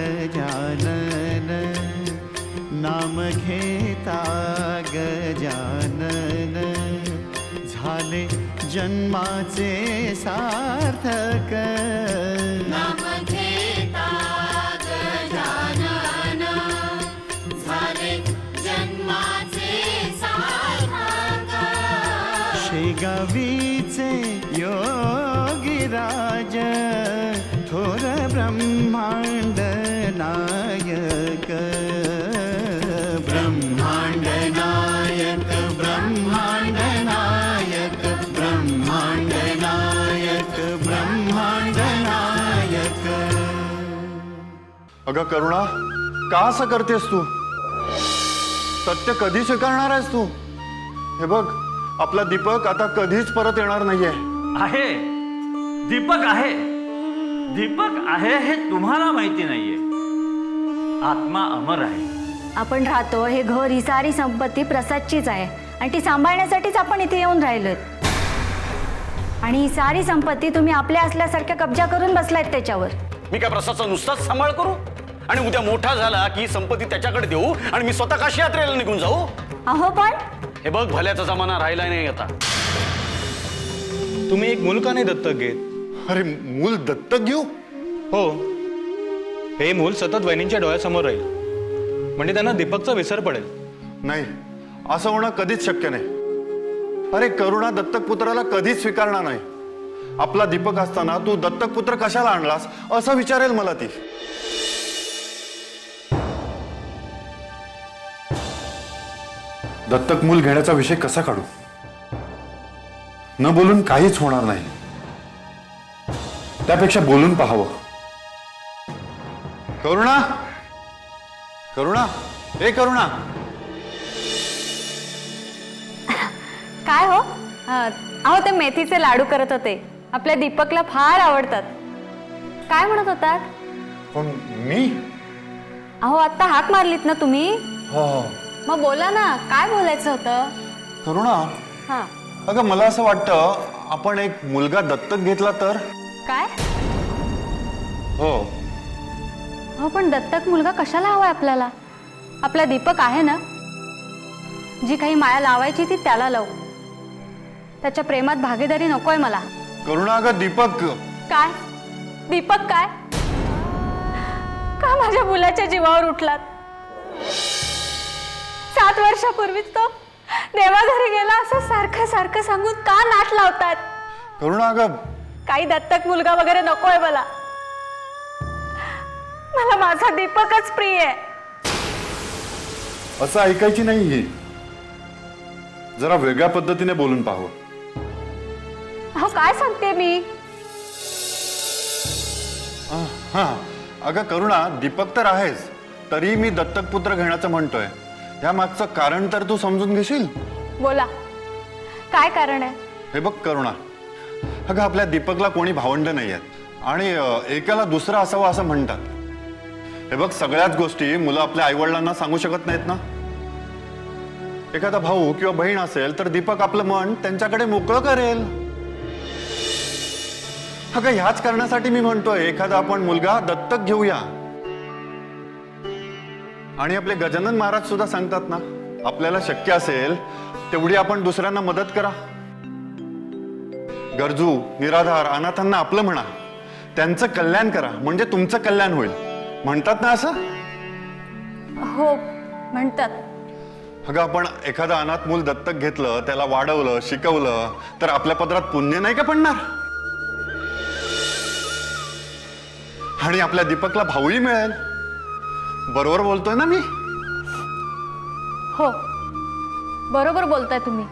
गजानन नाम घेता गजानन झाले जन्माचे सार्थक नाम घेता गजानन झाले जन्माचे सार्थक शेगावीचे योगीराज थोर ब्रह्मांड नायक ब्रह्मांड नायक ब्रह्मांड नायक ब्रह्मांड नायक ब्रह्मांड नायक। अगं करुणा, का असं करतेस तू? सत्य कधी स्वीकारणार आहेस तू? हे बघ, आपला दीपक आता कधीच परत येणार नाहीये। आहे दीपक आहे, दीपक आहे हे तुम्हाला माहिती नाहीये। आत्मा अमर आहे। आपण राहतो हे घर, ही सारी संपत्ती प्रसादचीच आहे आणि ती सांभाळण्यासाठीच आपण इथे येऊन राहिलोय। आणि ही सारी संपत्ती तुम्ही आपल्या असल्यासारख्या कब्जा करून बसलायत त्याच्यावर। मी काय प्रसादचा नुसताच सांभाळ करू आणि उद्या मोठा झाला की संपत्ती त्याच्याकडे देऊ आणि मी स्वतः काशी यात्रेला निघून जाऊ? अहो पण हे बघ, भल्याचा जमाना राहिला नाही आता। तुम्ही एक मूल का नाही दत्तक घेत? अरे मूल दत्तक घेऊ? हो, हे मूल सतत वहिनींच्या डोळ्यासमोर राहील, म्हणजे त्यांना दीपकचा विसर पडेल। नाही, असं होणं कधीच शक्य नाही। अरे करुणा दत्तक पुत्राला कधीच स्वीकारणार नाही। आपला दीपक असताना तू दत्तक पुत्र कशाला आणलास असं विचारेल मला ती। दत्तक मूल घेण्याचा विषय कसा काढू? न बोलून काहीच होणार नाही, त्यापेक्षा बोलून पाहावं। करुणा, करुणा, ए करुणा। काय हो? अहो ते मेथीचे लाडू करत होते, आपल्या दीपकला फार आवडतात। काय म्हणत होतात? पण मी? अहो आता हाक मारलीत ना तुम्ही, हो। मग बोला ना, काय बोलायचं होतं? करुणा, हां अगं मला असं वाटतं आपण एक मुलगा दत्तक घेतला तर? काय? हो। हो पण दत्तक मुलगा कशाला हवाय आपल्याला? आपला दीपक आहे ना, जी काही माया लावायची ती त्याला लावू। त्याच्या प्रेमात भागीदारी नकोय मला। करुणा, अगं दीपक। काय दीपक काय? का माझ्या मुलाच्या जीवावर उठलात? 7 वर्षापूर्वीच तो देवाघरी गेला असं सारखं सारखं सांगून का नाट लावतात? करुणा, अगं काही दत्तक मुलगा वगैरे नकोय मला। मला माझा दीपकच प्रिय आहे। असं ऐकायची नाही ही, जरा वेगळ्या पद्धतीने बोलून पाहावं। अहो काय सांगते मी? हा, अगं करुणा, दीपक तर आहेस, तरी मी दत्तक पुत्र घेण्याचं म्हणतोय। या मागचं कारण तर तू समजून घेशील? बोला, काय कारण आहे? हे बघ करुणा, अगं आपल्या दीपकला कोणी भावंड नाही आहेत आणि एकाला दुसरा असावं असं म्हणतात। हे बघ, सगळ्याच गोष्टी मुलं आपल्या आईवडिलांना सांगू शकत नाहीत ना। एखादा भाऊ किंवा बहीण असेल तर दीपक आपलं मन त्यांच्याकडे मोकळं करेल। अगं ह्याच कारणासाठी मी म्हणतोय एखादा आपण मुलगा दत्तक घेऊया। आणि आपले गजानन महाराज सुद्धा सांगतात ना, आपल्याला शक्य असेल तेवढी आपण दुसऱ्यांना मदत करा। गरजू, निराधार, अनाथांना आपलं म्हणा, त्यांचं कल्याण करा, म्हणजे तुमचं कल्याण होईल। म्हणतात ना असं? हो म्हणतात। अगं आपण एखादा अनाथ मूल दत्तक घेतलं, त्याला वाढवलं, शिकवलं तर आपल्या पदरात पुण्य नाही का पडणार? आणि आपल्या दीपकला भाऊही मिळेल। बरोबर बोलतोय ना मी? हो बरोबर बोलताय तुम्ही।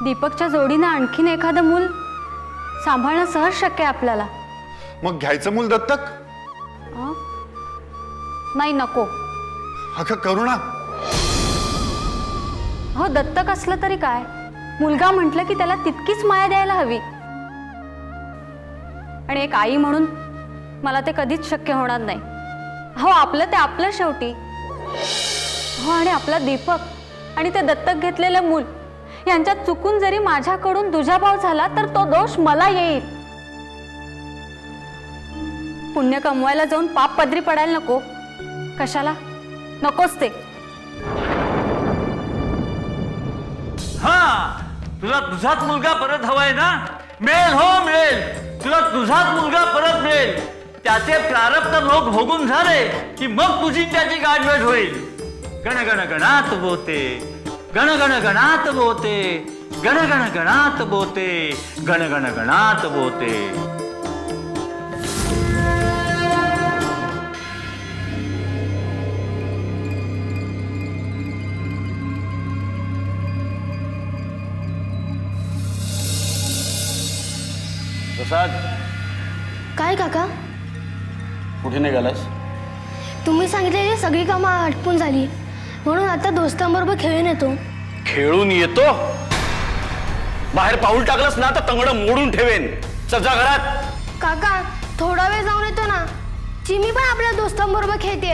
दीपकच्या जोडीनं आणखीन एखादं मूल सांभाळणं सहज शक्य आहे आपल्याला। मग घ्यायचं मूल दत्तक? नाही, नको। अगं करुणा, हो दत्तक असलं तरी काय, मुलगा म्हटलं की त्याला तितकीच माया द्यायला हवी। आणि एक आई म्हणून मला ते कधीच शक्य होणार नाही। हो आपलं ते आपलं शेवटी। हो आणि आपला दीपक आणि ते दत्तक घेतलेलं मूल यांच्यात चुकून जरी माझ्याकडून दुजाभाव झाला तर तो दोष मला येईल। पुण्य कमवायला जाऊन पाप पदरी पडायला नको. कशाला? नकोच ते. हा, तुला तुझाच मुलगा परत हवाय ना? मिळेल, हो मिळेल. तुला तुझाच मुलगा परत मिळेल. त्याचे प्रारब्ध लोक भोगून झाले की मग तुझी त्याची गाठभेट होईल. गण गण गणात बोते, गण गण गणात बोते, गण गण गणात बोते, गण गण गणात बोते. प्रसाद, काय काका? कुठे निघालास? तुम्ही सांगितलेली सगळी कामं आटपून झाली म्हणून आता दोस्तांबरोबर खेळून येतो. खेळून येतो? बाहेर पाऊल टाकलंस ना तर तंगड मोडून ठेवेन. चल जा घरात. काका थोडा वेळ जाऊन येतो ना. चिमी पण आपल्या दोस्तांबरोबर खेळते.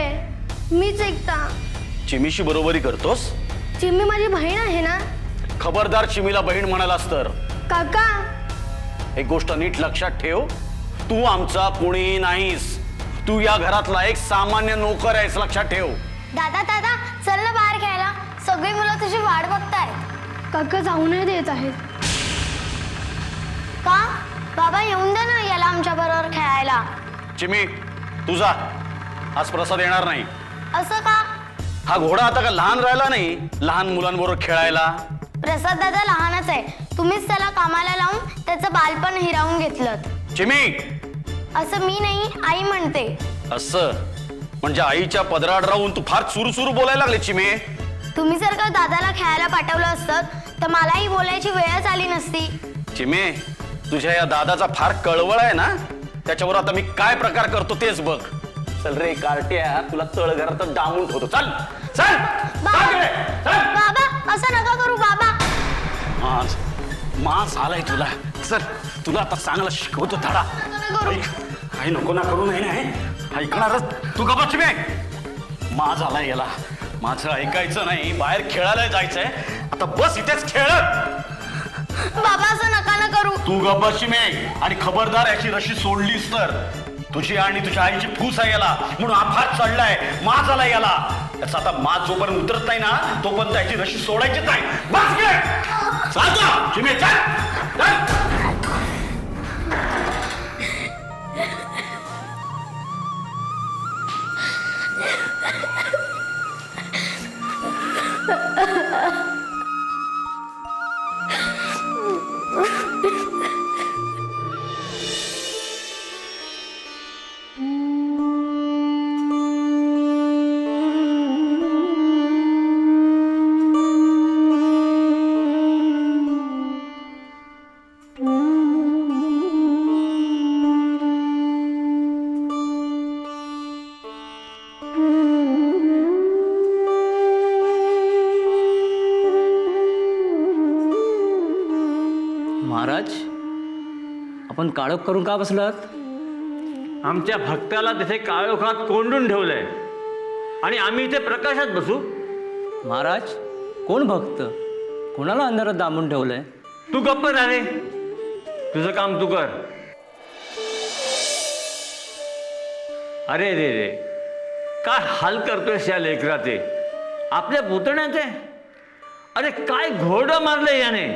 मीच एकटा. चिमीशी बरोबरी करतोस? चिमी माझी बहीण आहे ना. खबरदार चिमीला बहीण म्हणालास तर. काका एक गोष्ट नीट लक्षात ठेव, तू आमचा कोणी नाहीस. तू या घरातला एक सामान्य नोकर आहेस, लक्षात ठेव. दादा दादा चल ना बाहेर खेळायला. सगळी मुलं तुझी वाट बघतायत. काका जाऊ नाही देत आहेत. का? बाबा येऊन दे ना याला आमच्या बरोबर खेळायला. चिमी तू जा, आज प्रसाद येणार नाही. असं का? हा घोडा आता का लहान राहिला नाही लहान मुलांबरोबर खेळायला? प्रसाद दादा लहानच आहे. तुम्हीच त्याला कामाला लावून त्याचं बालपण हिरावून घेतलं. चिमी असं मी नाही, आई म्हणते. असं म्हणजे आईच्या पदरात राहून तू फार सुरू सुरू बोलायला लागले चिमे. तुम्ही जर का दादाला खेळायला पाठवलं असतं तर मलाही बोलायची वेळच आली नसती. चिमे तुझ्या या दादाचा फार कळवळ आहे ना, त्याच्यावर आता मी काय प्रकार करतो तेच बघ. चल रे कार्ट्या, तुला तळघरात डांबून ठेवतो. चल चल बाबा असं नका करू बाबा. मास आलाय तुला. चल तुला आता चांगला शिकवतो धडा. काही नको ना करू नाही ऐकणारच तू. गप्पा चिमे, माज आलाय याला. माझं ऐकायचं नाही, बाहेर खेळायला जायचंय. आता बस इथेच खेळ. बाबा असं नका ना करू. तू गप्पा चिमे, आणि खबरदार याची रशी सोडलीस तर तुझी आणि तुझ्या आईची फूस आहे याला. म्हणून आफात चढलाय, माज आलाय याला. त्याचा आता माज जोपर्यंत उतरत नाही ना तोपर्यंत त्याची रशी सोडायचीच नाही. बस घे चिमे, चल. महाराज, आपण काळोख करून का बसलात? आमच्या भक्ताला तिथे काळोखात कोंडून ठेवलंय आणि आम्ही इथे प्रकाशात बसू? महाराज, कोण भक्त? कोणाला अंधारात दाबून ठेवलंय? तू गप्प राहे, तुझं काम तू कर. अरे रे रे, काय हाल करतोयस या लेकराचे, आपल्या पुतण्याचे. अरे काय घोडं मारले याने.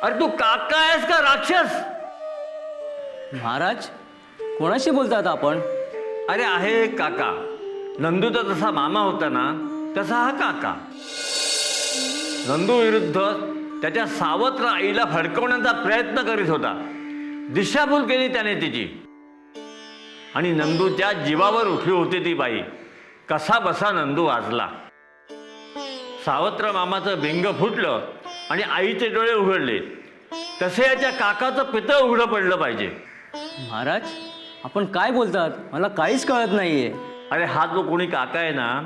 अरे तू काका आहेस का राक्षस? महाराज, कोणाशी बोलतात आपण? अरे आहे काका. नंदूचा जसा मामा होता ना तसा हा काका. नंदू विरुद्ध त्याच्या सावत्र आईला फडकवण्याचा प्रयत्न करीत होता. दिशाभूल केली त्याने तिची. आणि नंदूच्या जीवावर उठली होती ती बाई. कसा बसा नंदू वाजला. सावत्र मामाचं भिंग फुटलं आणि आईचे डोळे उघडले. तसे याच्या काकाचं पितळ उघडं पडलं पाहिजे. महाराज, आपण काय बोलतात? मला काहीच कळत नाहीये. अरे हा जो कोणी काका आहे ना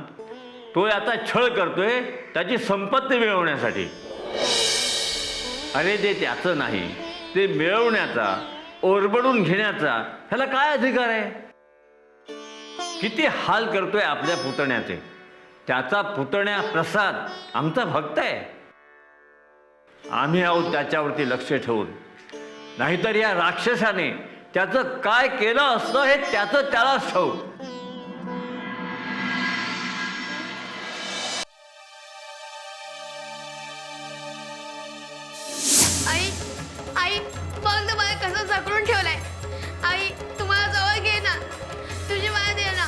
तो आता छळ करतोय त्याची संपत्ती मिळवण्यासाठी. अरे ते त्याचं नाही, ते मिळवण्याचा, ओरबडून घेण्याचा ह्याला काय अधिकार आहे? किती हाल करतोय आपल्या पुतण्याचे. त्याचा पुतण्या प्रसाद आमचा भक्त आहे. आम्ही आहोत त्याच्यावरती लक्ष ठेवून. नाहीतर या राक्षसाने त्याचं काय केलं असतं हे त्याचं त्यालाच ठाऊक. आई आई बघ ना मला कसं जखडून ठेवलंय. आई तुम्हाला जवळ घे ना, तुझी मला दे ना.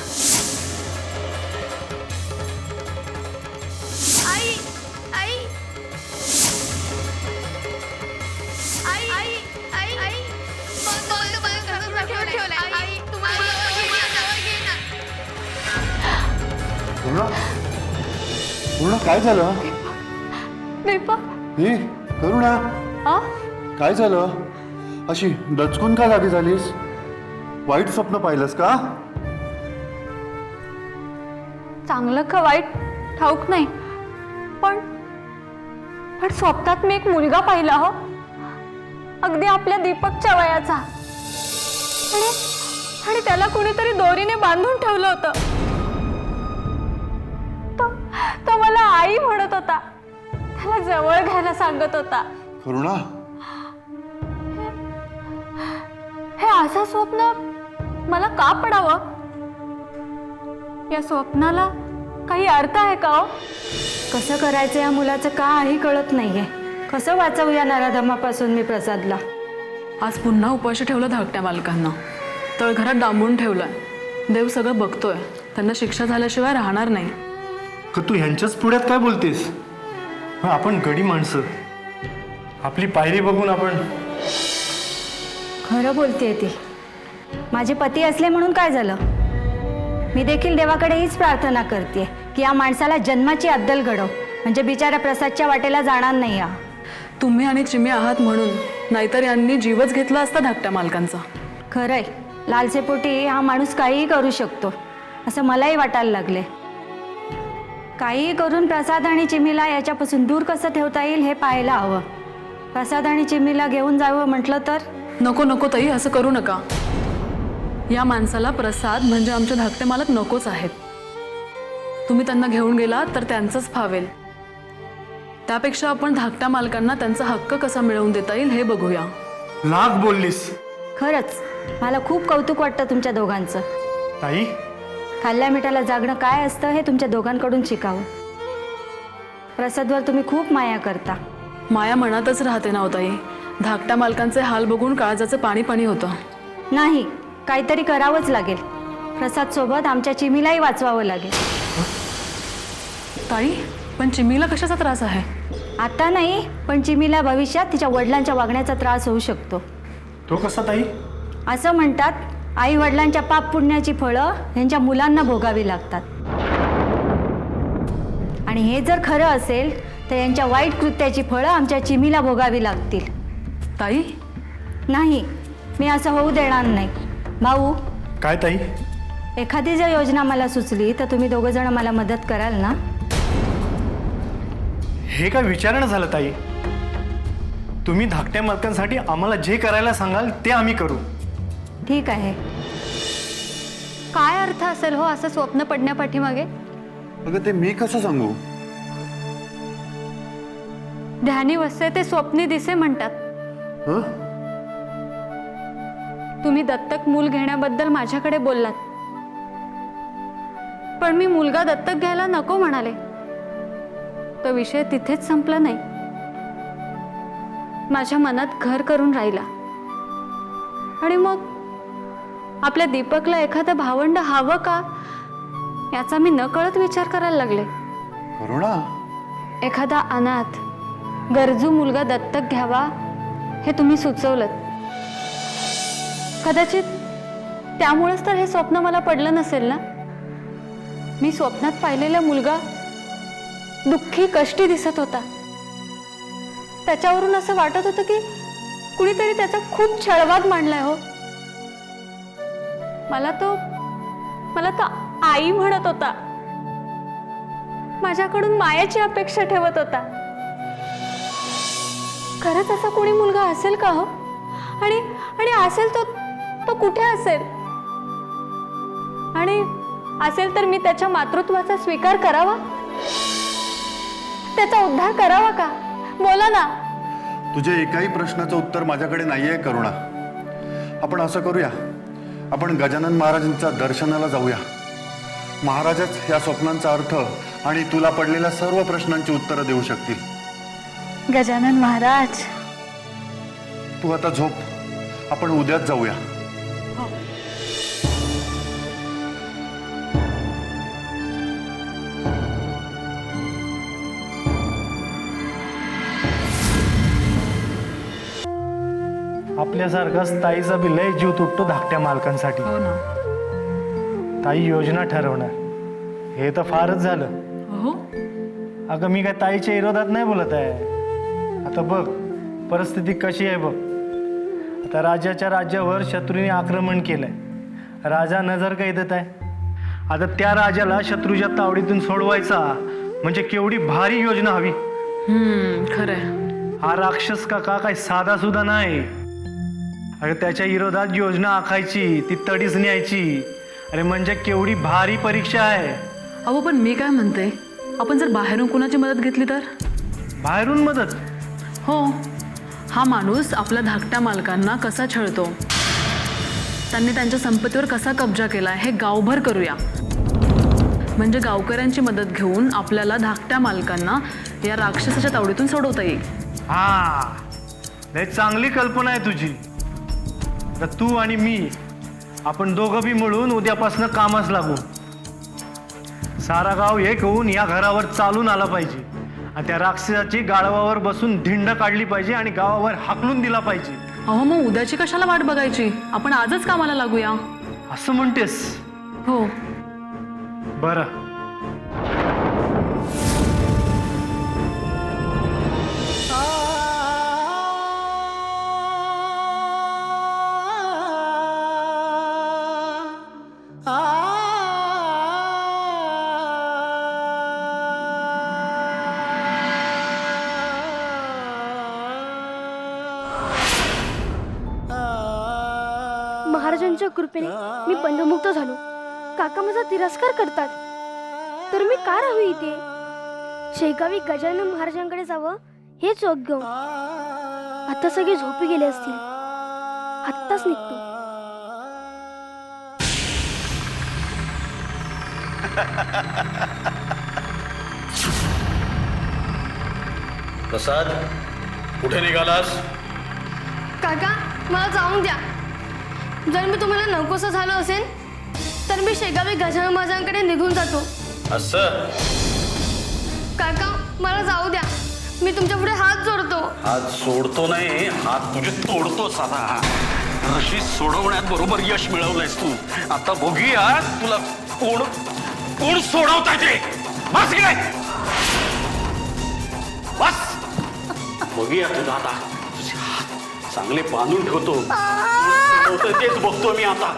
आई आई आई आई आई आई बघ ना मला कसं जखडून ठेवलंय. आई तुम्हाला जवळ घे ना. पूर्ण पूर्ण काय झालं? दीपक हे करुणा आ काय झालं? अशी दचकून का जागी झालीस? वाईट स्वप्न पाहिलंस का? चांगलं का वाईट ठाऊक नाही, पण पण स्वप्नात मी एक मुलगा पाहिला हो, अगदी आपल्या दीपकच्या वयाचा. आणि त्याला कुणीतरी दोरीने बांधून ठेवलं होतं. तो मला आई म्हणत होता, त्याला जवळ घ्यायला सांगत होता. करुणा हे असं स्वप्न मला का पडावं? या स्वप्नाला काही अर्थ आहे का हो? कसं करायचं या मुलाचं काही कळत नाहीये. कसं वाचवू या नराधमापासून मी प्रसादला? आज पुन्हा उपाशी ठेवलं धाकट्या मालकांना, तळघरात डांबून ठेवलंय. देव सगळं बघतोय, त्यांना शिक्षा झाल्याशिवाय राहणार नाही. का तू ह्यांच्याच पुढ्यात काय बोलतेस? आपण गडी माणसं, आपली पायरी बघून आपण. खरं बोलतेय ती. माझे पती असले म्हणून काय झालं? मी देखील देवाकडे हीच प्रार्थना करते की या माणसाला जन्माची अद्दल घडव, म्हणजे बिचारा प्रसादच्या वाटेला जाणार नाही. या तुम्ही आणि चिमी आहात म्हणून, नाहीतर यांनी जीवच घेतला असता धाकट्या मालकांचा. खरंय, लालसेपोटी हा माणूस काहीही करू शकतो असं मलाही वाटायला लागले. काहीही करून प्रसाद आणि चिमीला याच्यापासून दूर कसं ठेवता येईल हे पाहायला हवं. प्रसाद आणि चिमीला घेऊन जावं म्हटलं तर. नको नको ताई, असं करू नका. या माणसाला प्रसाद म्हणजे आमचे धाकटे मालक नकोच आहेत. तुम्ही त्यांना घेऊन गेला तर त्यांचंच फावेल. त्यापेक्षा आपण धाकट्या मालकांना त्यांचा हक्क कसा मिळवून देता येईल हे बघूया. लाख बोललीस खरंच मला खूप कौतुक वाटतं तुमच्या दोघांचं. ताई. खाल्ल्या मिठाला जागणं काय असतं हे तुमच्या दोघांकडून शिकावं. प्रसादवर तुम्ही खूप माया करता. माया मनातच राहते ना ताई. धाकट्या मालकांचे हाल बघून काळजाचं पाणी पाणी होतं. नाही, काहीतरी करावंच लागेल. प्रसाद सोबत आमच्या चिमीलाही वाचवावं लागेल. ताई, पण चिमीला कशाचा त्रास आहे? आता नाही, पण चिमीला भविष्यात तिच्या वडिलांच्या वागण्याचा त्रास होऊ शकतो. तो कसा ताई? असं म्हणतात, आई वडिलांच्या पाप पुण्याची फळं यांच्या मुलांना भोगावी लागतात. आणि हे जर खरं असेल तर यांच्या वाईट कृत्याची फळं आमच्या चिमीला भोगावी लागतील. ताई नाही, मी असं होऊ देणार नाही. भाऊ. काय ताई? एखादी जर योजना मला सुचली तर तुम्ही दोघं जण मला मदत कराल ना? हे काय विचारणं झालं ताई? तुम्ही धाकट्या मालकांसाठी आम्हाला जे करायला सांगाल ते आम्ही करू. ठीक आहे. काय अर्थ असेल हो असं स्वप्न पडण्यापाठीमागे? अगं ते मी कसं सांगू? ध्यानी वसते ते स्वप्नी दिसे म्हणतात. हं? तुम्ही दत्तक मूल घेण्याबद्दल माझ्याकडे बोललात, पण मी मुलगा दत्तक घ्यायला नको म्हणाले. तो विषय तिथेच संपला नाही, माझ्या मनात घर करून राहिला. आणि मग आपल्या दीपकला एखादं भावंड हवं का याचा मी नकळत विचार करायला लागले. करुणा, एखादा अनाथ गरजू मुलगा दत्तक घ्यावा हे तुम्ही सुचवलं. कदाचित त्यामुळेच तर हे स्वप्न मला पडलं नसेल ना. मी स्वप्नात पाहिलेला मुलगा दुःखी कष्टी दिसत होता. त्याच्यावरून असं वाटत होतं की कुणीतरी त्याचा खूप छळवाद मांडलाय हो. मला तो आई म्हणत होता, माझ्याकडून मायाची अपेक्षा ठेवत होता. खरंच असा कोणी मुलगा असेल का हो? आणि असेल तो कुठे असेल? आणि असेल तर मी त्याच्या मातृत्वाचा स्वीकार करावा, त्याचा उद्धार करावा का? बोला ना. तुझ्या एकाही प्रश्नाचं उत्तर माझ्याकडे नाहीये करुणा. आपण असं करूया, आपण गजानन महाराजांच्या दर्शनाला जाऊया. महाराजच या स्वप्नांचा अर्थ आणि तुला पडलेल्या सर्व प्रश्नांची उत्तरं देऊ शकतील. गजानन महाराज, तू आता झोप, आपण उद्याच जाऊया. आपल्यासारखाच ताईचा बी लय जीव तुटतो धाकट्या मालकांसाठी. हो ना. ताई योजना ठरवणार, हे तर फारच झालं. हो. अगं मी काय ताईच्या विरोधात नाही बोलत आहे. आता बघ परिस्थिती कशी आहे बघ. आता राजाच्या राज्यावर शत्रूने आक्रमण केलंय. राजा नजर काय देत आहे. आता त्या राजाला शत्रूच्या तावडीतून सोडवायचा म्हणजे केवढी भारी योजना हवी. खरंय. हा राक्षस काका काय साधा सुद्धा नाही. अरे त्याच्या विरोधात योजना आखायची, ती तडीच न्यायची. अरे म्हणजे केवढी भारी परीक्षा आहे. अहो पण मी काय म्हणते, आपण जर बाहेरून कुणाची मदत घेतली तर? बाहेरून मदत? हो. हा माणूस आपल्या धाकट्या मालकांना कसा छळतो, त्यांनी त्यांच्या संपत्तीवर कसा कब्जा केला हे गावभर करूया. म्हणजे गावकऱ्यांची मदत घेऊन आपल्याला धाकट्या मालकांना या राक्षसाच्या तावडीतून सोडवता येईल. हा, लय चांगली कल्पना आहे तुझी. तर तू आणि मी आपण दोघं बी मिळून उद्यापासून कामास लागू. सारा गाव एक होऊन या घरावर चालून आला पाहिजे आणि त्या राक्षसाची गाढवावर बसून धिंड काढली पाहिजे आणि गावावर हाकलून दिला पाहिजे. अहो मग उद्याची कशाला वाट बघायची, आपण आजच कामाला लागूया. असं म्हणतेस? हो. बरं. महाराजांच्या कृपेने मी बंधमुक्त झालो. काका माझा तिरस्कार करतात तर मी का राहू इथे? शेगावी गजानन महाराजांकडे जावं हेच योग्य. आता सगळे झोपी गेले असतील. आत्ताच निघतो. प्रसाद, कुठे निघालास? काका मला जाऊन द्या. जर मी तुम्हाला नकोसं झालं असेल तर मी शेगावी गजानन महाराजांकडे निघून जातो. असं? काका मला जाऊ द्या. मी तुमच्या पुढे हात जोडतो. हात सोडतो नाही, हात तुझे तोडतोच. आता रशी सोडवण्यात बरोबर यश मिळवलंयस तू. आता बघूया तुला कोण कोण सोडवता येते. बस गेले, बस. बघूया तुझा आता. तुझे हात चांगले बांधून ठेवतो. तेच बघतो मी आता.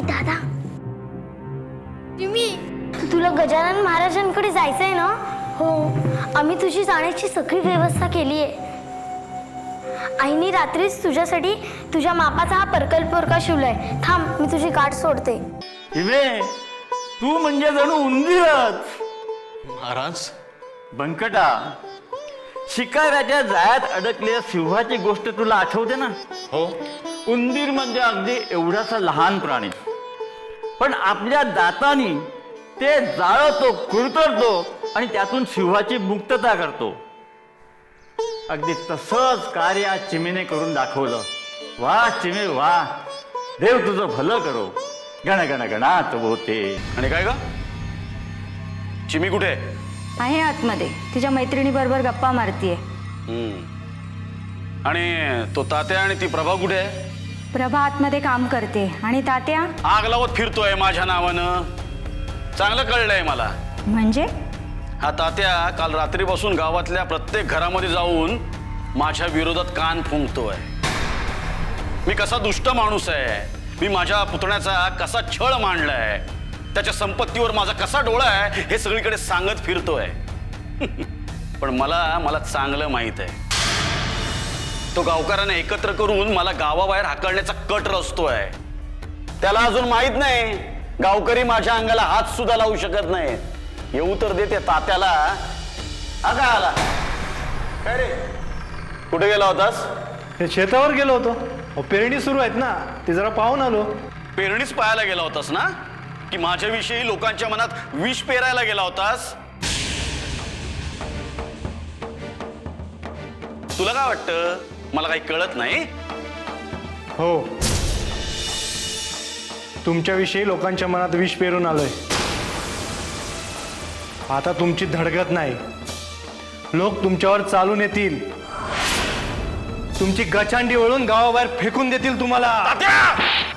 दादा, तुला गजानन महाराजांकडे जायचंय ना? हो, आम्ही तुझी जाण्याची सगळी व्यवस्था केली आहे. आईने रात्रीच तुझ्यासाठी तुझ्या मापाचा हा परकल्पोरका शिवलाय. थांब, मी तुझी गाठ सोडते. तू म्हणजे जणू उंदीरच. महाराज, बंकटा, शिकाऱ्याच्या जाळ्यात अडकलेल्या सिंहाची गोष्ट तुला आठवते ना? हो. उंदीर म्हणजे अगदी एवढासा लहान प्राणी, पण आपल्या दातांनी ते जाळतो, कुरतरतो आणि त्यातून सिंहाची मुक्तता करतो. अगदी तसंच कार्य आज चिमीने करून दाखवलं. वा चिमे वा, देव तुझं भलं करो. गण गण गणात होते. आणि काय ग, चिमी कुठे आहे? आतमध्ये तिच्या मैत्रिणी बरोबर गप्पा मारतीये. आणि तो तात्या आणि ती प्रभा कुठे आहे? प्रभा आतमध्ये काम करते आणि तात्या आग लावत फिरतोय माझ्या नावानं. चांगलं कळलंय मला. म्हणजे? हा तात्या काल रात्रीपासून गावातल्या प्रत्येक घरामध्ये जाऊन माझ्या विरोधात कान फुंकतोय. मी कसा दुष्ट माणूस आहे मी माझ्या पुतण्याचा कसा छळ मांडलाय, त्याच्या संपत्तीवर माझा कसा डोळा आहे हे सगळीकडे सांगत फिरतोय. पण मला चांगलं माहित आहे, तो गावकऱ्यांना एकत्र करून मला गावाबाहेर हाकलण्याचा कट रचतोय. त्याला अजून माहित नाही गावकरी माझ्या अंगाला हात सुद्धा लावू शकत नाही. येऊ तर देते तात्याला. का आला काय रे, कुठे गेला होतास? हे शेतावर गेलो होतो. अहो, पेरणी सुरू आहेत ना, ते जरा पाहून आलो. पेरणीच पाहायला गेला होतास ना, की माझ्याविषयी लोकांच्या मनात विष पेरायला गेला होतास? तुला काय वाटतं मला काही कळत नाही? हो, तुमच्याविषयी लोकांच्या मनात विष पेरून आलोय. आता तुमची धडगत नाही. लोक तुमच्यावर चालून येतील, तुमची गचांडी वळून गावाबाहेर फेकून देतील तुम्हाला. तात्या!